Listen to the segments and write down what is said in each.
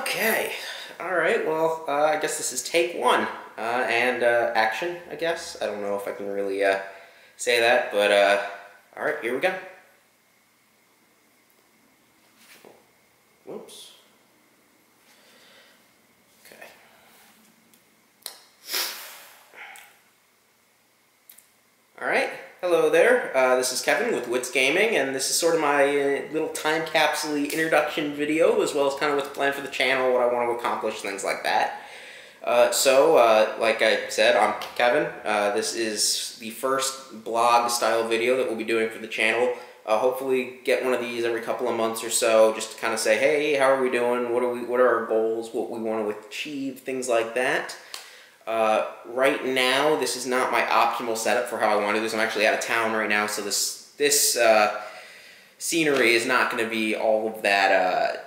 Okay. Alright, well, I guess this is take one. And action, I guess. I don't know if I can really say that, but alright, here we go. Whoops. Okay. Alright, hello there. This is Kevin with Wits Gaming, and this is sort of my little time capsule introduction video, as well as kind of what's planned for the channel, what I want to accomplish, things like that. Like I said, I'm Kevin. This is the first blog-style video that we'll be doing for the channel. Hopefully get one of these every couple of months or so, just to kind of say, hey, how are we doing? What are our goals? What we want to achieve? Things like that. Right now, this is not my optimal setup for how I want to do this. I'm actually out of town right now, so this scenery is not going to be all of that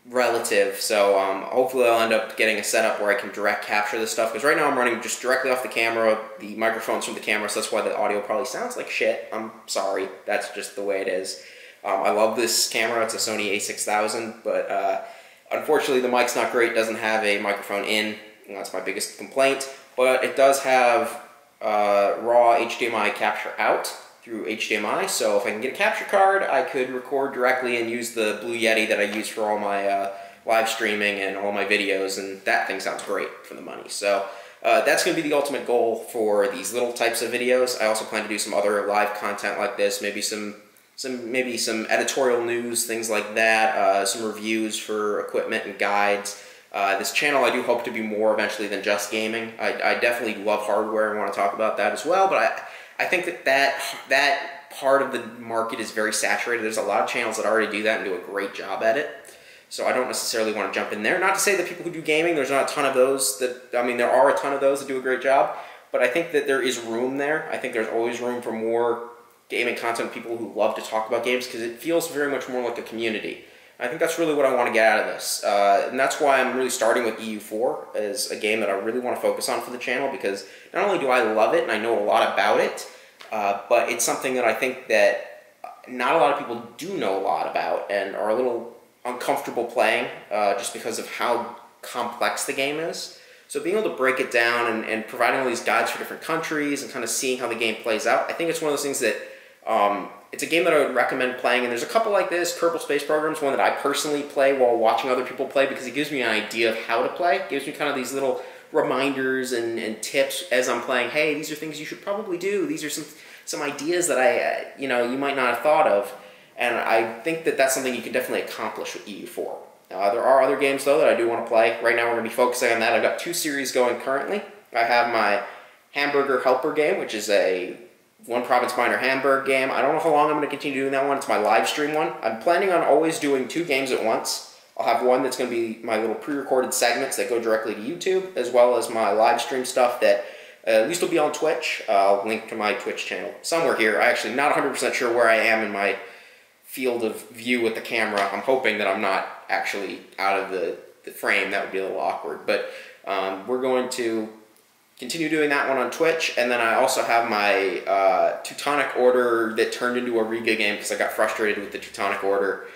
relative. So hopefully I'll end up getting a setup where I can direct capture this stuff, because right now I'm running just directly off the camera, the microphone's from the camera, so that's why the audio probably sounds like shit. I'm sorry, that's just the way it is. I love this camera. It's a Sony a6000, but unfortunately the mic's not great. It doesn't have a microphone in. That's my biggest complaint, but it does have raw HDMI capture out through HDMI, so if I can get a capture card, I could record directly and use the Blue Yeti that I use for all my live streaming and all my videos, and that thing sounds great for the money. So that's going to be the ultimate goal for these little types of videos. I also plan to do some other live content like this, maybe some editorial news, things like that, some reviews for equipment and guides. This channel I do hope to be more eventually than just gaming. I definitely love hardware and want to talk about that as well, but I think that part of the market is very saturated. There's a lot of channels that already do that and do a great job at it. So I don't necessarily want to jump in there. Not to say that people who do gaming, there's not a ton of those there are a ton of those that do a great job, but I think that there is room there. I think there's always room for more gaming content, people who love to talk about games, because it feels very much more like a community. I think that's really what I want to get out of this, and that's why I'm really starting with EU4 as a game that I really want to focus on for the channel, because not only do I love it and I know a lot about it, but it's something that I think that not a lot of people do know a lot about and are a little uncomfortable playing just because of how complex the game is. So being able to break it down and providing all these guides for different countries and kind of seeing how the game plays out, I think it's one of those things that it's a game that I would recommend playing, and there's a couple like this. Kerbal Space Program is one that I personally play while watching other people play, because it gives me an idea of how to play. It gives me kind of these little reminders and tips as I'm playing. Hey, these are things you should probably do. These are some ideas that you might not have thought of, and I think that that's something you can definitely accomplish with EU4. There are other games though that I do want to play. Right now we're going to be focusing on that. I've got 2 series going currently. I have my Hamburger Helper game, which is a One Province Minor Hamburg game. I don't know how long I'm going to continue doing that one. It's my live stream one. I'm planning on always doing 2 games at once. I'll have one that's going to be my little pre-recorded segments that go directly to YouTube, as well as my live stream stuff that at least will be on Twitch. I'll link to my Twitch channel somewhere here. I'm actually not 100% sure where I am in my field of view with the camera. I'm hoping that I'm not actually out of the frame. That would be a little awkward. But we're going to continue doing that one on Twitch, and then I also have my Teutonic Order that turned into a Riga game because I got frustrated with the Teutonic Order.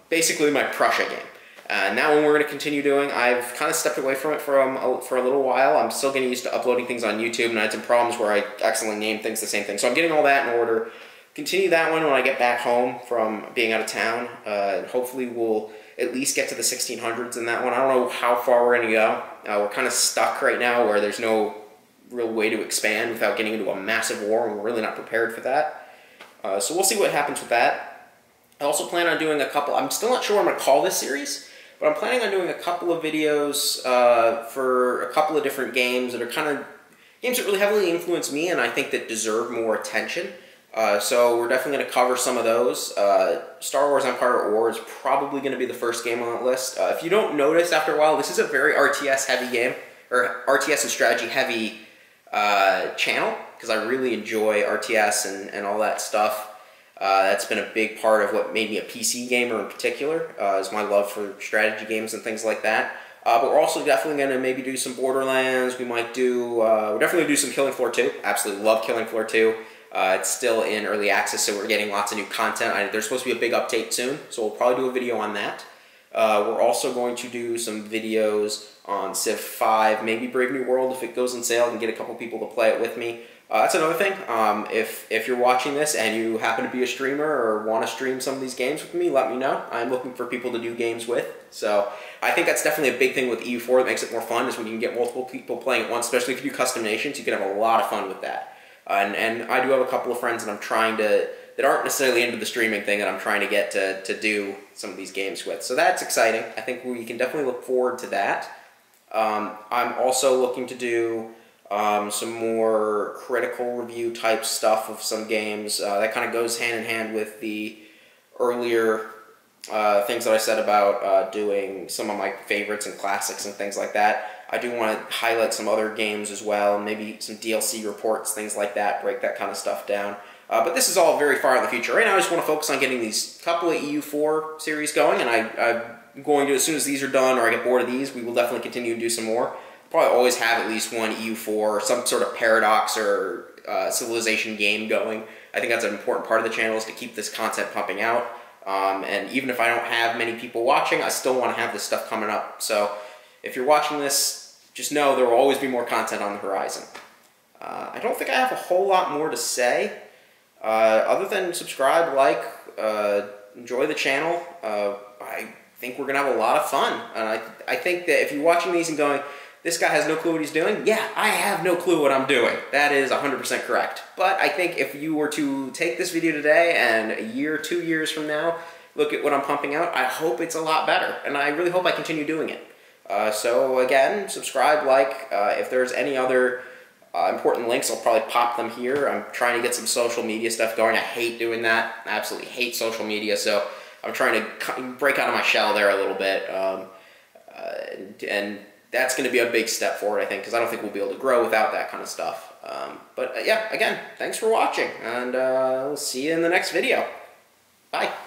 Basically my Prussia game. And that one we're going to continue doing. I've kind of stepped away from it for a little while. I'm still getting used to uploading things on YouTube, and I had some problems where I accidentally named things the same thing. So I'm getting all that in order. Continue that one when I get back home from being out of town. Hopefully we'll at least get to the 1600s in that one. I don't know how far we're going to go. We're kind of stuck right now where there's no real way to expand without getting into a massive war, and we're really not prepared for that. So we'll see what happens with that. I also plan on doing a couple, I'm still not sure what I'm going to call this series, but I'm planning on doing a couple of videos for a couple of different games that are kind of games that really heavily influence me and I think that deserve more attention. So we're definitely going to cover some of those. Star Wars Empire at War is probably going to be the first game on that list. If you don't notice after a while, this is a very RTS heavy game, or RTS and strategy heavy channel, because I really enjoy RTS and all that stuff. That's been a big part of what made me a PC gamer in particular, is my love for strategy games and things like that. But we're also definitely going to maybe do some Borderlands. We might do, we're definitely going to do some Killing Floor 2. Absolutely love Killing Floor 2. It's still in early access, so we're getting lots of new content. There's supposed to be a big update soon, so we'll probably do a video on that. We're also going to do some videos on Civ 5, maybe Brave New World if it goes on sale and get a couple people to play it with me. That's another thing. If you're watching this and you happen to be a streamer or want to stream some of these games with me, let me know. I'm looking for people to do games with. So I think that's definitely a big thing with EU4 that makes it more fun, is when you can get multiple people playing at once, especially if you do custom nations. You can have a lot of fun with that. And I do have a couple of friends that I'm trying to, that aren't necessarily into the streaming thing, that I'm trying to get to do some of these games with. So that's exciting. I think we can definitely look forward to that. I'm also looking to do some more critical review type stuff of some games. That kind of goes hand in hand with the earlier things that I said about doing some of my favorites and classics and things like that. I do want to highlight some other games as well, maybe some DLC reports, things like that, break that kind of stuff down. But this is all very far in the future. Right now I just want to focus on getting these couple of EU4 series going, and I'm going to, as soon as these are done or I get bored of these, we will definitely continue to do some more. Probably always have at least one EU4 or some sort of Paradox or Civilization game going. I think that's an important part of the channel, is to keep this content pumping out. And even if I don't have many people watching, I still want to have this stuff coming up. So if you're watching this, just know there will always be more content on the horizon. I don't think I have a whole lot more to say, other than subscribe, like, enjoy the channel. I think we're going to have a lot of fun. And I think that if you're watching these and going, this guy has no clue what he's doing, yeah, I have no clue what I'm doing. That is 100% correct. But I think if you were to take this video today and a year, 2 years from now, look at what I'm pumping out, I hope it's a lot better. And I really hope I continue doing it. So again, subscribe, like. If there's any other important links, I'll probably pop them here. I'm trying to get some social media stuff going. I hate doing that. I absolutely hate social media, so I'm trying to break out of my shell there a little bit. And that's going to be a big step forward, I think, because I don't think we'll be able to grow without that kind of stuff. But yeah, again, thanks for watching, and we'll see you in the next video. Bye.